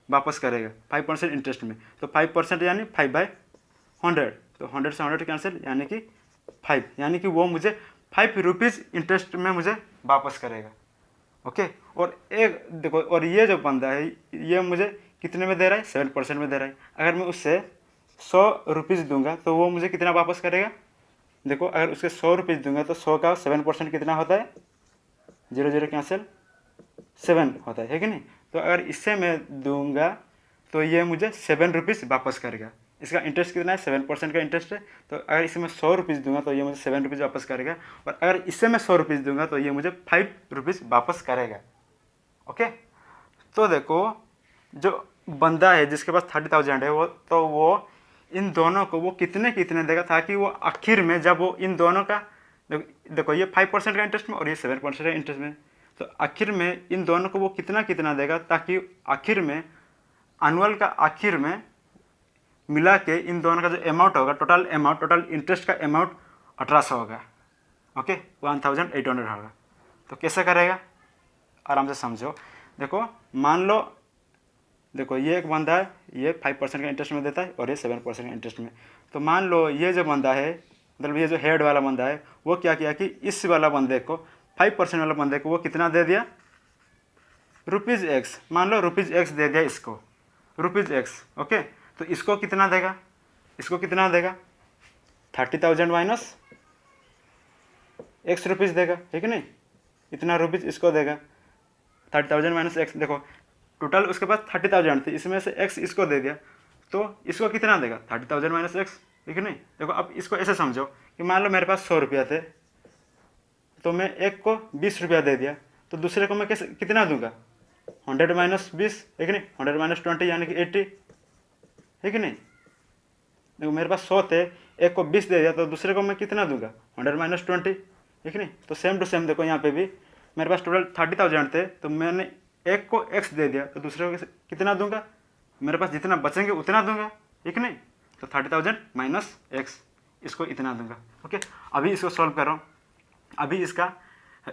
वापस करेगा, 5% इंटरेस्ट में। तो 5% यानी 5/100, तो 100 से 100 कैंसिल, यानी कि 5, यानी कि वो मुझे 5 रुपीज़ इंटरेस्ट में मुझे वापस करेगा। ओके, और एक देखो, और ये जो बंदा है ये मुझे कितने में दे रहा है, 7% में दे रहा है। अगर मैं उससे 100 रुपीज़ दूंगा तो वो मुझे कितना वापस करेगा। देखो अगर उसके 100 रुपीज़ दूंगा तो 100 का 7% कितना होता है, 0 0 कैंसिल, 7 होता है कि नहीं। तो अगर इससे मैं दूंगा तो ये मुझे 7 रुपीज़ वापस करेगा। इसका इंटरेस्ट कितना है, 7% का इंटरेस्ट है। तो अगर इससे मैं 100 रुपीज़ दूंगा तो ये मुझे 7 रुपीज़ वापस करेगा, और अगर इससे मैं 100 रुपीज़ दूंगा तो ये मुझे 5 रुपीज़ वापस करेगा। ओके, तो देखो जो बंदा है जिसके पास 30,000 है वो इन दोनों को वो कितने देगा, ताकि वो आखिर में जब वो इन दोनों का, देखो ये 5% का इंटरेस्ट में और ये 7% का इंटरेस्ट में, तो आखिर में इन दोनों को वो कितना देगा, ताकि आखिर में एनुअल का आखिर में मिला के इन दोनों का जो अमाउंट होगा, टोटल इंटरेस्ट का अमाउंट 1800 होगा। ओके, 1800 होगा। तो कैसे करेगा, आराम से समझो। देखो मान लो, देखो ये एक बंदा है, ये 5% का इंटरेस्ट में देता है और ये 7% का इंटरेस्ट में। तो मान लो ये जो बंदा है, मतलब ये जो हेड वाला बंदा है, वो क्या किया कि इस वाला बंदे को, 5% वाला बंदे को वो कितना दे दिया, ₹X, मान लो ₹X दे दिया इसको, ₹X। ओके, तो इसको कितना देगा, 30,000 माइनस एक्स रुपीज़ देगा, है कि नहीं, इतना रुपीज़ इसको देगा। 30,000 माइनस एक्स, देखो टोटल उसके पास 30,000 थी, इसमें से एक्स इसको दे दिया तो इसको कितना देगा 30,000 माइनस एक्स, ठीक है नहीं। देखो अब इसको ऐसे समझो कि मान लो मेरे पास 100 रुपया थे तो मैं एक को 20 रुपया दे दिया, तो दूसरे को मैं कैसे कितना दूंगा 100 माइनस 20, है कि नहीं, 100 माइनस 20 यानी कि 80, है कि नहीं। देखो मेरे पास 100 थे, एक को 20 दे दिया तो दूसरे को मैं कितना दूंगा 100 माइनस 20, है कि नहीं। तो सेम टू सेम देखो यहाँ पे भी मेरे पास टोटल 30,000 थे तो मैंने एक को x दे दिया तो दूसरे को कितना दूंगा, मेरे पास जितना बचेंगे उतना दूंगा, ठीक नहीं। तो 30,000 माइनस एक्स, इसको इतना दूंगा। ओके, अभी इसको सॉल्व करो, अभी इसका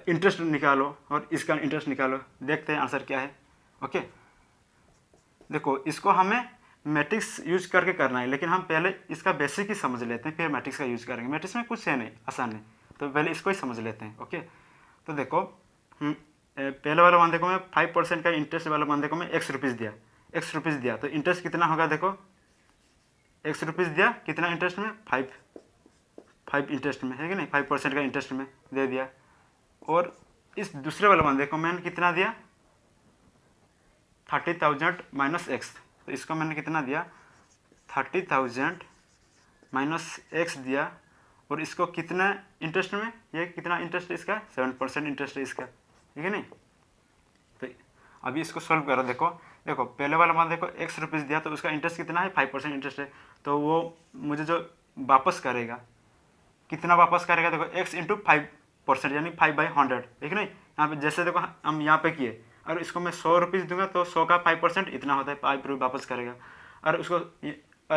इंटरेस्ट निकालो और इसका इंटरेस्ट निकालो, देखते हैं आंसर क्या है। ओके, देखो इसको हमें मैट्रिक्स यूज करके करना है, लेकिन हम पहले इसका बेसिक ही समझ लेते हैं फिर मैट्रिक्स का यूज करेंगे। मैट्रिक्स में कुछ है नहीं, आसान है, तो पहले इसको ही समझ लेते हैं। ओके, तो देखो पहले वाला बंदे को मैं 5% का इंटरेस्ट वाला बंदे को मैं एक्स रुपीज़ दिया, तो इंटरेस्ट कितना होगा, देखो एक्स रुपीज़ दिया, कितना इंटरेस्ट में 5 इंटरेस्ट में, है कि नहीं, 5% का इंटरेस्ट में दे दिया। और इस दूसरे वाले बंदे को मैंने कितना दिया 30,000 माइनस एक्स, तो इसको मैंने कितना दिया 30,000 माइनस एक्स दिया, और इसको कितना इंटरेस्ट में, ये कितना इंटरेस्ट है इसका 7% इंटरेस्ट है इसका, ठीक है नहीं। तो अभी इसको सॉल्व करो, देखो पहले वाला बंदे को एक्स रुपीज़ दिया तो उसका इंटरेस्ट कितना है 5% इंटरेस्ट है, तो वो मुझे जो वापस करेगा कितना वापस करेगा, देखो एक्स इंटू 5% यानी 5/100, ठीक नहीं। यहाँ पे जैसे देखो हम यहाँ पे किए, और इसको मैं 100 रुपीज़ दूंगा तो 100 का 5% इतना होता है, 5 रुपये वापस करेगा। और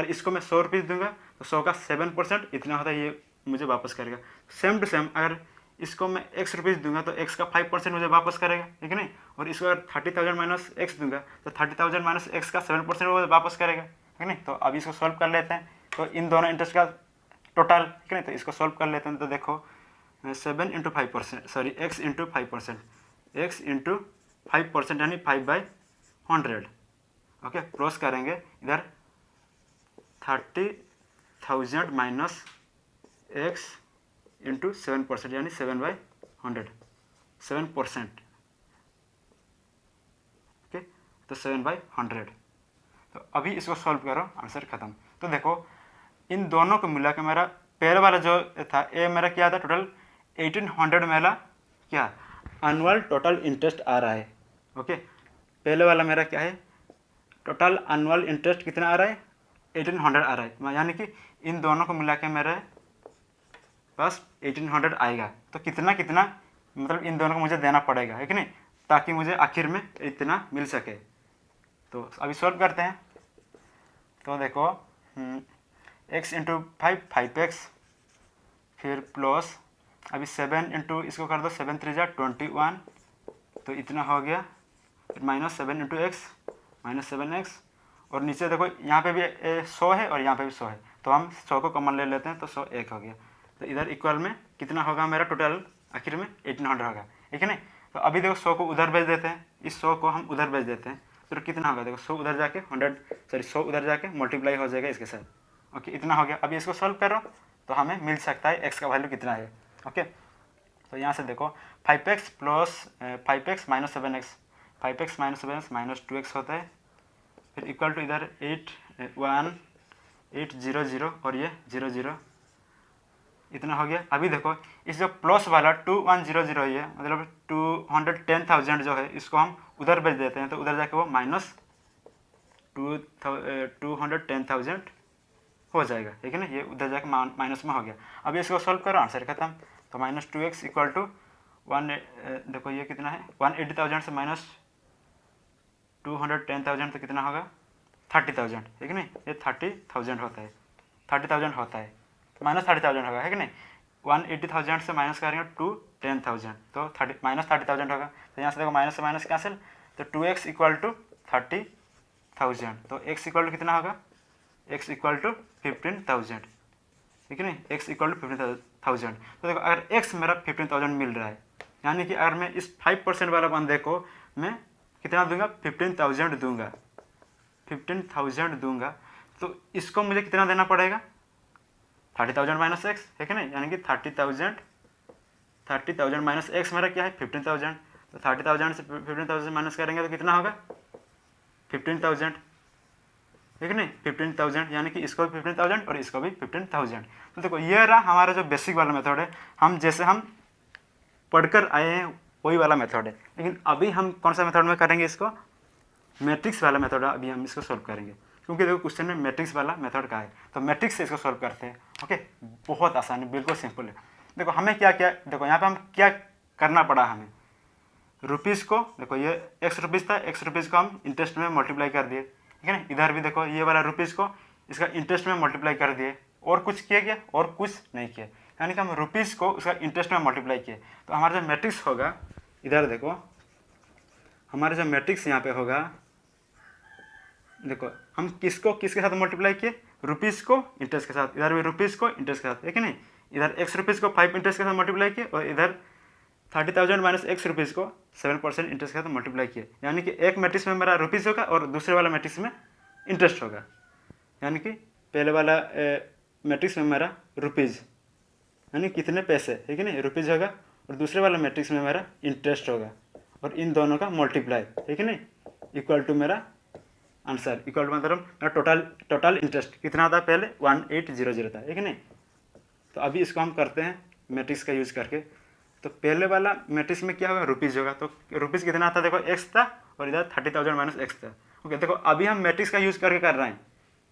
इसको मैं 100 रुपीज़ दूंगा तो 100 का 7% इतना होता है, ये मुझे वापस करेगा। सेम टू सेम अगर इसको मैं एक्स रुपीज़ दूंगा तो एक्स का 5% मुझे वापस करेगा, ठीक है नहीं। और इसको अगर 30,000 माइनस एक्स दूंगा तो 30,000 माइनस एक्स का 7% वो वापस करेगा, ठीक है नहीं। तो अभी इसको सॉल्व कर लेते हैं, तो इन दोनों इंटरेस्ट का टोटल, ठीक है नहीं, तो इसको सॉल्व कर लेते हैं। तो देखो 7 into 5%, sorry x into 5%, x into 5% यानी 5/100। ओके, क्रॉस करेंगे इधर 30,000 माइनस एक्स इंटू 7% यानी 7/100, 7%, ओके, तो 7/100। तो अभी इसको सॉल्व करो, आंसर खत्म। तो देखो इन दोनों को मिला के मेरा पहले वाला जो था ए मेरा क्या था टोटल 1800 मेरा क्या एनुअल टोटल इंटरेस्ट आ रहा है। ओके, पहले वाला मेरा क्या है टोटल एनुअल इंटरेस्ट कितना आ रहा है 1800 आ रहा है, यानी कि इन दोनों को मिला के मेरे पास 1800 आएगा। तो कितना कितना मतलब इन दोनों को मुझे देना पड़ेगा, है कि नहीं, ताकि मुझे आखिर में इतना मिल सके। तो अभी सॉल्व करते हैं। तो देखो x इंटू 5x, फिर प्लस अभी 7 इंटू इसको कर दो 7 3 जा 21, तो इतना हो गया, फिर minus 7 into x minus 7x, और नीचे देखो यहाँ पे भी 100 है और यहाँ पे भी 100 है, तो हम 100 को कॉमन ले लेते हैं तो 100 एक हो गया। तो इधर इक्वल में कितना होगा मेरा टोटल आखिर में 1800 होगा, ठीक है नहीं। तो अभी देखो 100 को उधर भेज देते हैं, इस 100 को हम उधर भेज देते हैं, तो कितना होगा देखो 100 उधर जाके 100 उधर जाके मल्टीप्लाई हो जाएगा इसके साथ। ओके, इतना हो गया। अभी इसको सॉल्व करो तो हमें मिल सकता है एक्स का वैल्यू कितना है। ओके, तो यहाँ से देखो 5x plus 5x minus 7x, 5x minus 7x minus 2x होता है, फिर इक्वल टू इधर 8 और ये 0 इतना हो गया। अभी देखो इस जो प्लस वाला 2100 है, मतलब 210,000 जो है इसको हम उधर भेज देते हैं, तो उधर जाके वो माइनस 210,000 हो जाएगा, ठीक है ना, ये उधर जाके माइनस में हो गया। अभी इसको सॉल्व करो, आंसर खत्म। तो माइनस 2x इक्वल टू 1, देखो ये कितना है 180,000 से माइनस 210,000 तो कितना होगा 30,000, ठीक है नहीं, ये 30,000 होता है, 30,000 होता है, माइनस 30,000 होगा, है कि नहीं। 180,000 से माइनस करेंगे 210,000 तो माइनस 30,000 होगा। तो यहाँ से देखो माइनस से माइनस कैंसिल, तो 2x इक्वल टू 30,000, तो x इक्वल टू कितना होगा x इक्वल टू 15,000, ठीक है नहीं, x इक्वल टू 15,000। तो देखो अगर x मेरा 15,000 मिल रहा है, यानी कि अगर मैं इस 5% वाला बंदे को मैं कितना दूंगा 15,000 दूंगा, 15,000 दूंगा, तो इसको मुझे कितना देना पड़ेगा 30,000 माइनस एक्स, है कि नहीं, यानी कि 30,000 30,000 माइनस एक्स मेरा क्या है 15,000, तो 30,000 से 15,000 माइनस करेंगे तो कितना होगा 15,000, ठीक है नहीं 15,000, यानी कि इसको भी 15,000 और इसको भी 15,000। तो देखो ये रहा हमारा जो बेसिक वाला मेथड है, हम जैसे हम पढ़कर आए हैं वही वाला मेथड है। लेकिन अभी हम कौन सा मेथड में करेंगे इसको, मैट्रिक्स वाला मेथड अभी हम इसको सॉल्व करेंगे, क्योंकि देखो क्वेश्चन में मैट्रिक्स वाला मेथड का है, तो मैट्रिक्स से इसको सॉल्व करते हैं। ओके, बहुत आसान है, बिल्कुल सिंपल है। देखो हमें क्या क्या, देखो यहाँ पे हम क्या करना पड़ा, हमें रुपीज़ को, देखो ये एक्स रुपीज़ था, एक्स रुपीज़ को हम इंटरेस्ट में मल्टीप्लाई कर दिए, ठीक है ना। इधर भी देखो ये वाला रुपीज़ को इसका इंटरेस्ट में मल्टीप्लाई कर दिए, और कुछ किया गया और कुछ नहीं किया, यानी कि हम रुपीज़ को उसका इंटरेस्ट में मल्टीप्लाई किए। तो हमारा जो मैट्रिक्स होगा, इधर देखो हमारा जो मैट्रिक्स यहाँ पे होगा, देखो हम किसको किसके साथ मल्टीप्लाई किए, रुपीज़ को इंटरेस्ट के साथ, इधर भी रुपीज़ को इंटरेस्ट के साथ, है कि नहीं। इधर एक्स रुपीज़ को 5 इंटरेस्ट के साथ मल्टीप्लाई किए, और इधर 30,000 माइनस एक्स रुपीज़ को 7% इंटरेस्ट के साथ मल्टीप्लाई किए, यानी कि एक मैट्रिक्स में मेरा रुपीज़ होगा और दूसरे वाला मैट्रिक्स में इंटरेस्ट होगा। यानी कि पहले वाला मैट्रिक्स में मेरा रुपीज़ यानी कितने पैसे, है कि नहीं, रुपीज़ होगा, और दूसरे वाला मैट्रिक्स में मेरा इंटरेस्ट होगा, और इन दोनों का मल्टीप्लाई, है कि नहीं, इक्वल टू मेरा आंसर, इक्वल टू मतलब मेरा टोटल इंटरेस्ट कितना था, पहले 1800 था, है कि नहीं। तो अभी इसको हम करते हैं मैट्रिक्स का यूज़ करके। तो पहले वाला मैट्रिक्स में क्या होगा, रुपीज़ होगा, तो रुपीज़ कितना था, देखो एक्स था, और इधर 30,000 माइनस एक्स था। ओके, देखो अभी हम मैट्रिक्स का यूज़ करके कर रहे हैं,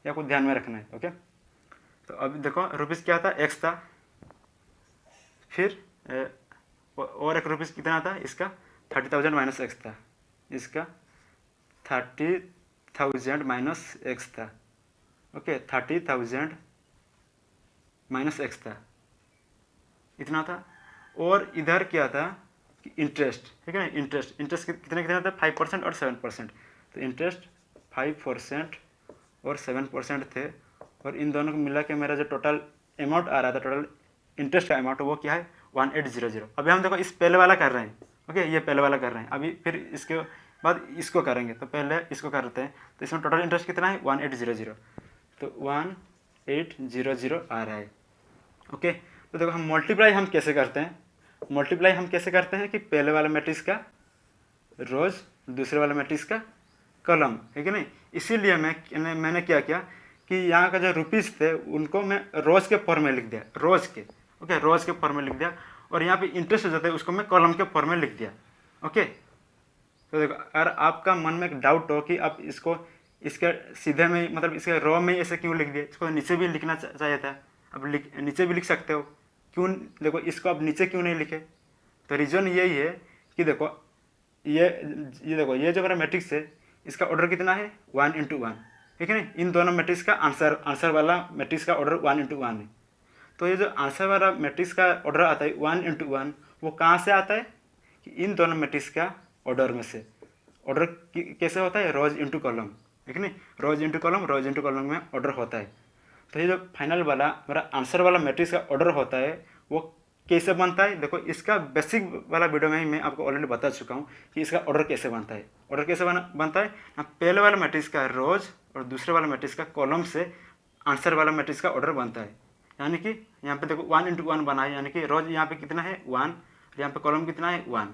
या कुछ ध्यान में रखना है। ओके, तो अभी देखो रुपीज़ क्या था, एक्स था, फिर और एक रुपीज़ कितना था, इसका 30,000 माइनस एक्स था, इसका 30,000 माइनस एक्स था। ओके, 30,000 माइनस एक्स था, इतना था। और इधर क्या था कि इंटरेस्ट, ठीक है ना, इंटरेस्ट कितना कितना था, 5% और 7%। तो इंटरेस्ट 5% और 7% थे, और इन दोनों को मिला के मेरा जो टोटल अमाउंट आ रहा था, टोटल इंटरेस्ट का अमाउंट, वो क्या है 1800। अभी हम देखो इस पहले वाला कर रहे हैं, ओके, ये पहले वाला कर रहे हैं, अभी फिर इसके बाद इसको करेंगे, तो पहले इसको करते हैं। तो इसमें टोटल इंटरेस्ट कितना है 1800, तो 1800 आ रहा है। ओके, तो देखो हम मल्टीप्लाई हम कैसे करते हैं, मल्टीप्लाई हम कैसे करते हैं कि पहले वाला मैट्रिक्स का रोज, दूसरे वाला मैट्रिक्स का कॉलम, है कि नहीं। इसीलिए मैंने क्या किया कि यहाँ का जो रुपीज़ थे उनको मैं रोज के फॉर्म में लिख दिया, रोज के, ओके, रोज के फॉर्म में लिख दिया, और यहाँ पे इंटरेस्ट हो जाता है उसको मैं कॉलम के फॉर्म में लिख दिया। ओके, तो देखो अगर आपका मन में एक डाउट हो कि आप इसको इसके सीधे में मतलब इसके रो में ऐसे क्यों लिख दिया, इसको नीचे भी लिखना चाहिए था, अब नीचे भी लिख सकते हो, क्यों, देखो इसको अब नीचे क्यों नहीं लिखे, तो रीज़न यही है कि देखो ये देखो ये जो मेरा मैट्रिक्स है इसका ऑर्डर कितना है 1 into 1, ठीक है ना। इन दोनों मैट्रिक्स का आंसर वाला मैट्रिक्स का ऑर्डर 1 into 1 है। तो ये जो आंसर वाला मैट्रिक्स का ऑर्डर आता है 1 into 1, वो कहाँ से आता है कि इन दोनों मैट्रिक्स का ऑर्डर में से। ऑर्डर कैसे होता है, रोज इंटू कॉलम, ठीक है, रोज इंटू कॉलम में ऑर्डर होता है। तो ये जो फाइनल वाला मेरा आंसर वाला मैट्रिक्स का ऑर्डर होता है वो कैसे बनता है, देखो इसका बेसिक वाला वीडियो में ही मैं आपको ऑलरेडी बता चुका हूँ कि इसका ऑर्डर कैसे बनता है। ऑर्डर कैसे बनता है, पहले वाला मैट्रिक्स का रोज और दूसरे वाला मैट्रिक्स का कॉलम से आंसर वाला मैट्रिक्स का ऑर्डर बनता है। यानी कि यहाँ पे देखो 1 into 1 बना है, यानी कि रोज यहाँ पे कितना है 1, और यहाँ पे कॉलम कितना है 1।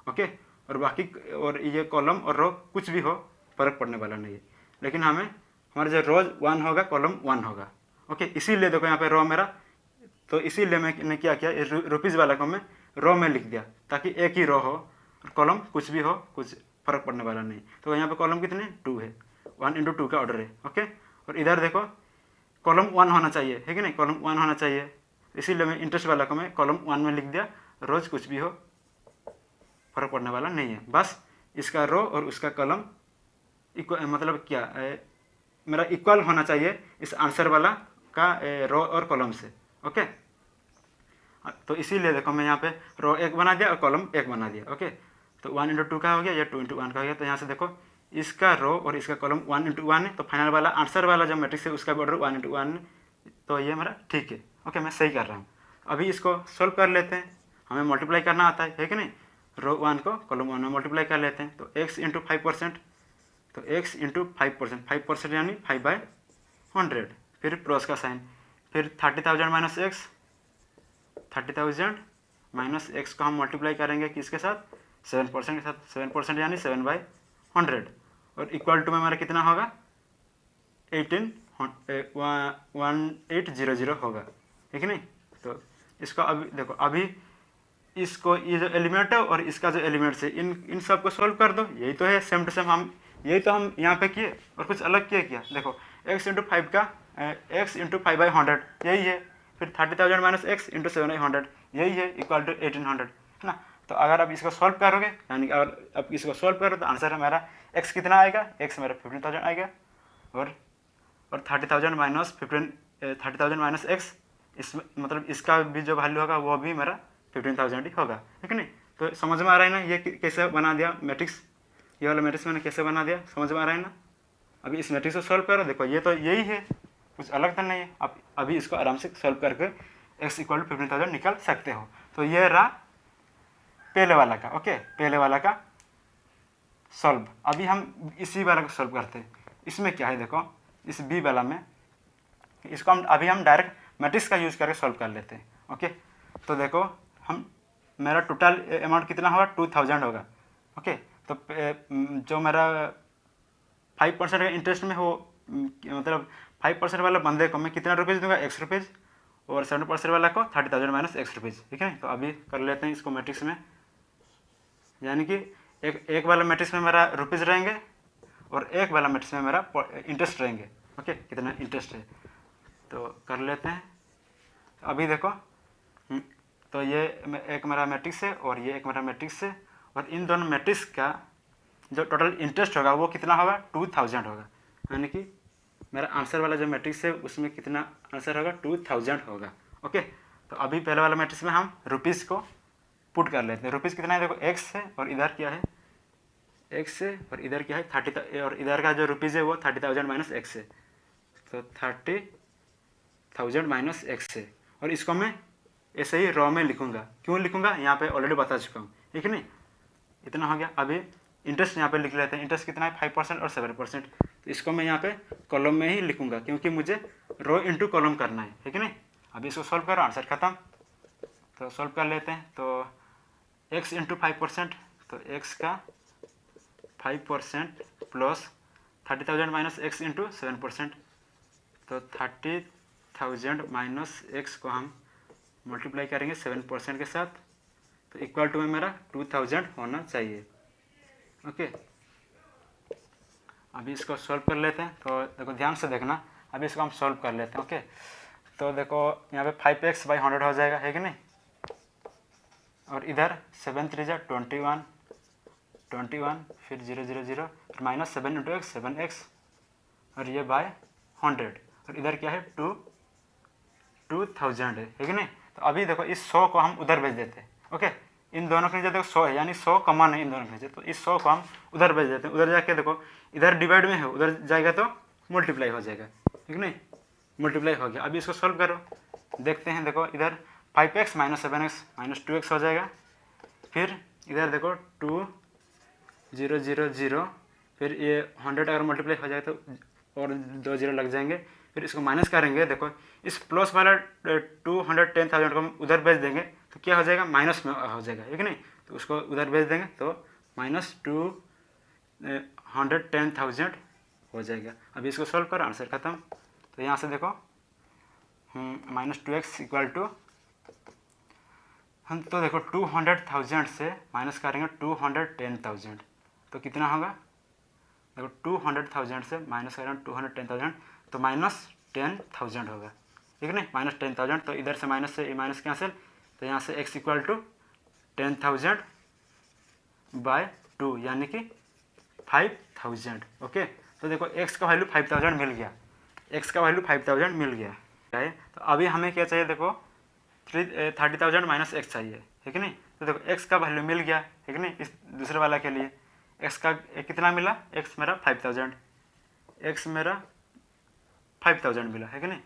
ओके, और बाकी और ये कॉलम और रो कुछ भी हो फर्क पड़ने वाला नहीं है, लेकिन हमारा जो रोज 1 होगा कॉलम 1 होगा। ओके, इसीलिए देखो यहाँ पे रो मेरा, तो इसीलिए मैंने क्या किया, रुपीज़ वाला को मैं रो में लिख दिया ताकि एक ही रो हो, कॉलम कुछ भी हो, कुछ फर्क पड़ने वाला नहीं। तो यहाँ पे कॉलम कितने 2 है, 1 into 2 का ऑर्डर है। ओके, और इधर देखो कॉलम 1 होना चाहिए, है कि नहीं, कॉलम 1 होना चाहिए, इसीलिए मैं इंटरेस्ट वाला को मैं कॉलम 1 में लिख दिया। रोज कुछ भी हो फर्क पड़ने वाला नहीं है, बस इसका रो और उसका कॉलम मतलब क्या मेरा इक्वल होना चाहिए इस आंसर वाला का रो और कॉलम से। ओके, तो इसीलिए देखो मैं यहाँ पे रो 1 बना दिया और कॉलम 1 बना दिया। ओके, तो 1 into 2 का हो गया, या 2 into 1 का हो गया। तो यहाँ से देखो इसका रो और इसका कॉलम 1 into 1 है, तो फाइनल वाला आंसर वाला जो मैट्रिक्स है उसका भी ऑर्डर 1 into 1 है, तो ये मेरा ठीक है। ओके, मैं सही कर रहा हूँ। अभी इसको सोल्व कर लेते हैं, हमें मल्टीप्लाई करना आता है कि नहीं, रो 1 को कॉलम 1 में मल्टीप्लाई कर लेते हैं। तो x into 5%, तो x into 5%, 5% यानी 5/100, फिर प्लस का साइन, फिर 30,000 माइनस एक्स 30,000 माइनस एक्स को हम मल्टीप्लाई करेंगे किसके साथ, 7% के साथ, 7% यानी 7/100 और इक्वल टू में हमारा कितना होगा 1800 होगा, ठीक नहीं। तो इसका अभी देखो, अभी इसको ये जो एलिमेंट है और इसका जो एलिमेंट्स है इन सब को सॉल्व कर दो, यही तो है सेम टू सेम, यही तो हम यहाँ पे किए और कुछ अलग किए क्या। देखो x इंटू 5 का x इंटू 5/100 यही है, फिर 30,000 माइनस x इंटू 7/100 यही है, इक्वल टू 1800 है ना। तो अगर आप इसको सॉल्व करोगे, यानी कि अगर आप इसको सॉल्व करो तो आंसर हमारा x कितना आएगा, x मेरा 15,000 आएगा और 30,000 माइनस 30,000 माइनस x, इस मतलब इसका भी जो वैल्यू होगा वो भी मेरा 15,000 ही होगा, ठीक नहीं। तो समझ में आ रहा है ना ये कैसे बना दिया मैट्रिक्स, ये वाला मैट्रिक्स मैंने कैसे बना दिया, समझ में आ रहा है ना। अभी इस मैट्रिक्स को सॉल्व करो, देखो ये तो यही है, कुछ अलग तो नहीं है। आप अभी इसको आराम से सॉल्व करके x इक्वल टू 15,000 निकाल सकते हो। तो ये रहा पहले वाला का, ओके, पहले वाला का सॉल्व। अभी हम इसी वाला को सॉल्व करते हैं। इसमें क्या है देखो, इस बी वाला में इसको हम डायरेक्ट मैट्रिक्स का यूज़ करके सॉल्व कर लेते हैं, ओके। तो देखो हम मेरा टोटल अमाउंट कितना होगा 2000 होगा, ओके। तो जो मेरा 5% का इंटरेस्ट में हो, मतलब 5% वाला बंदे को मैं कितना रुपीज़ दूंगा, x रुपीज़, और 7% वाला को 30,000 माइनस x रुपीज़, ठीक है। तो अभी कर लेते हैं इसको मैट्रिक्स में, यानी कि एक वाला मैट्रिक्स में मेरा रुपीज़ रहेंगे और एक वाला मैट्रिक्स में मेरा इंटरेस्ट रहेंगे, ओके, कितना इंटरेस्ट है। तो कर लेते हैं अभी देखो, तो ये एक मेरा मैट्रिक्स है और ये एक मेरा मैट्रिक्स है, और इन दोनों मैट्रिक्स का जो टोटल इंटरेस्ट होगा वो कितना होगा 2000 होगा, यानी कि मेरा आंसर वाला जो मैट्रिक्स है उसमें कितना आंसर होगा 2000 होगा, ओके। तो अभी पहले वाला मैट्रिक्स में हम रुपीज़ को पुट कर लेते हैं। रुपीज़ कितना है देखो x है और इधर क्या है x है और इधर क्या है 30, और इधर का जो रुपीज़ है वो 30,000 माइनस x है, तो 30,000 माइनस x है। और इसको मैं ऐसे ही रॉ में लिखूंगा, क्यों लिखूंगा यहाँ पे ऑलरेडी बता चुका हूँ, ठीक है नहीं। इतना हो गया। अभी इंटरेस्ट यहाँ पे लिख लेते हैं, इंटरेस्ट कितना है 5% और 7%, तो इसको मैं यहाँ पे कॉलम में ही लिखूंगा क्योंकि मुझे रो इंटू कॉलम करना है, ठीक है नहीं। अभी इसको सॉल्व करो, आंसर खत्म। तो सॉल्व कर लेते हैं। तो x इंटू 5%, तो x का 5% प्लस 30,000 माइनस x इंटू 7%, तो 30,000 माइनस x को हम मल्टीप्लाई करेंगे 7% के साथ, तो इक्वल टू में मेरा 2000 होना चाहिए, ओके। अभी इसको सॉल्व कर लेते हैं। तो देखो ध्यान से देखना, अभी इसको हम सॉल्व कर लेते हैं, ओके। तो देखो यहाँ पे 5x/100 हो जाएगा, है कि नहीं, और इधर 7 3 जा 21, फिर 0 0 0, फिर माइनस 7 इंटू एक्स 7x, और ये बाय 100, और इधर क्या है 2000 है कि नहीं। तो अभी देखो इस 100 को हम उधर भेज देते हैं, ओके। इन दोनों के नीचे देखो 100 है, यानी 100 कॉमन है इन दोनों के नीचे, तो इस 100 को हम उधर भेज देते हैं। उधर जाके देखो इधर डिवाइड में है, उधर जाएगा तो मल्टीप्लाई हो जाएगा, ठीक नहीं, मल्टीप्लाई हो गया। अभी इसको सॉल्व करो, देखते हैं। देखो इधर 5x minus 7x minus 2x हो जाएगा, फिर इधर देखो 2 0 0 0, फिर ये 100 अगर मल्टीप्लाई हो जाए तो और 2 0 लग जाएंगे, फिर इसको माइनस करेंगे। देखो इस प्लस वाला 210,000 को हम उधर भेज देंगे तो क्या हो जाएगा, माइनस में हो जाएगा, ठीक नहीं। तो उसको उधर भेज देंगे तो माइनस 210,000 हो जाएगा। अभी इसको सॉल्व करो, आंसर खत्म। तो यहाँ से देखो माइनस 2x इक्वल टू, हम तो देखो 200,000 से माइनस करेंगे 210,000, तो कितना होगा देखो 200,000 से माइनस करेंगे 210,000, तो माइनस 10,000 होगा, ठीक है नहीं, माइनस 10,000। तो इधर से माइनस से माइनस कैंसिल, तो यहाँ से x इक्वल टू 10,000/2 यानी कि 5,000, ओके। तो देखो x का वैल्यू 5,000 मिल गया, x का वैल्यू 5,000 मिल गया है। तो अभी हमें क्या चाहिए देखो 30,000 माइनस x चाहिए, ठीक है नहीं। तो देखो x का वैल्यू मिल गया, ठीक है नहीं। इस दूसरे वाला के लिए x का कितना मिला, x मेरा 5,000, x मेरा 5,000 मिला, है कि नहीं,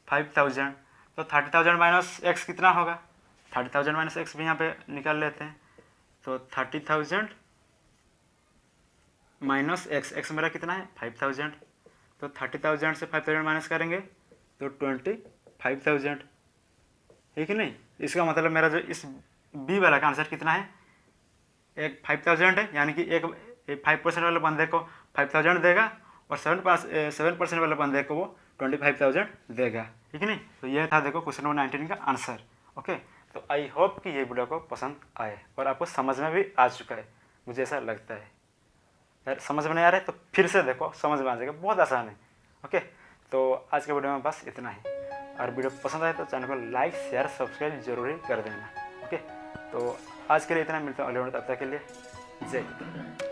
5,000। तो 30,000 माइनस x कितना होगा, 30,000 माइनस x भी यहाँ पे निकाल लेते हैं। तो 30,000 माइनस x मेरा कितना है 5,000, तो 30,000 से 5,000 माइनस करेंगे तो 25,000, है कि नहीं। इसका मतलब मेरा जो इस बी वाला का आंसर कितना है, एक 5000 है, यानी कि एक 5% वाले बंदे को 5000 देगा और 7% वाले बंदे को वो 25,000 देगा, ठीक है नहीं। तो ये था देखो क्वेश्चन नंबर 19 का आंसर। ओके, तो आई होप कि ये वीडियो को पसंद आए और आपको समझ में भी आ चुका है, मुझे ऐसा लगता है। यार समझ में नहीं आ रहा है तो फिर से देखो, समझ में आ जाएगा, बहुत आसान है। ओके, तो आज के वीडियो में बस इतना ही। और वीडियो पसंद आए तो चैनल को लाइक शेयर सब्सक्राइब जरूर कर देना। ओके, तो आज के लिए इतना, मिलता हूँ अगले वीडियो, तब तक के लिए जय हिंद।